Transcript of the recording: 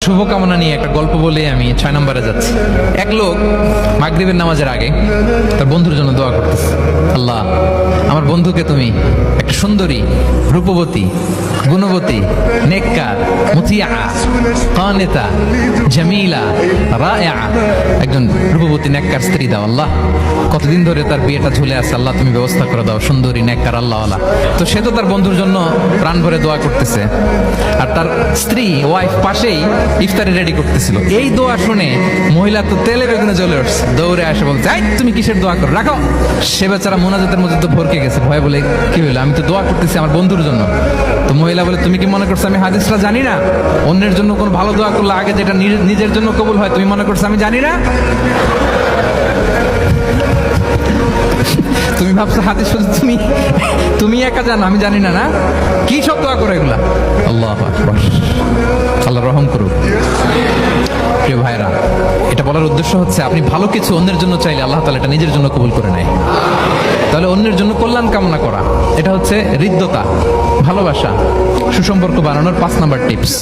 শুভকামনা নিয়ে একটা গল্প বলে আমি 6 নম্বরে যাচ্ছি। এক লোক মাগরিবের নামাজের আগে তার বন্ধুর জন্য দোয়া করতেছে, আল্লাহ আমার বন্ধুকে তুমি একটা সুন্দরী, রূপবতী, গুণবতী, নেককার, মুতিয়া, কানিতা, জামিলা, রায়া, একজন রূপবতী নেককার স্ত্রী দাও আল্লাহ। কতদিন ধরে তার বিয়েটা ঝুলে আছে, আল্লাহ তুমি ব্যবস্থা করে দাও, সুন্দরী নেককার আল্লাহওয়ালা। তো সে তো তার বন্ধুর জন্য প্রাণ ভরে দোয়া করতেছে, আর তার স্ত্রী ওয়াইফ পাশেই ইফতারি রেডি করতেছিল। এই দোয়া শুনে মহিলা তো তেলে বেগুনে জ্বলে উঠছে, দৌড়ে আসে বলছে, এই তুমি কিসের দোয়া করো, রাখো। সে বেচারা মোনাজাতের মধ্যে তো ভরকে গেছে, ভয় বলে কি হইলো, আমি তো দোয়া করতেছি আমার বন্ধুর জন্য। তো মহিলা বলে, তুমি কি মনে করছো আমি হাদিসটা জানি না? অন্যের জন্য কোনো ভালো দোয়া করলে আগে যেটা নিজের জন্য কবুল হয়, তুমি মনে করছো আমি জানি না? তুমি ভাবছো হাদিস শুধু তুমি একা জানো, আমি জানি না? না, কি সব দোয়া করে এগুলা? আল্লাহু আকবার, আল্লাহ রহম করুক। প্রিয় ভাইরা, এটা বলার উদ্দেশ্য হচ্ছে আপনি ভালো কিছু অন্যের জন্য চাইলে আল্লাহ তাআলা এটা নিজের জন্য কবুল করে নেয়। তাহলে অন্যের জন্য কল্যাণ কামনা করা, এটা হচ্ছে হৃদ্যতা, ভালোবাসা, সুসম্পর্ক বানানোর 5 নাম্বার টিপস।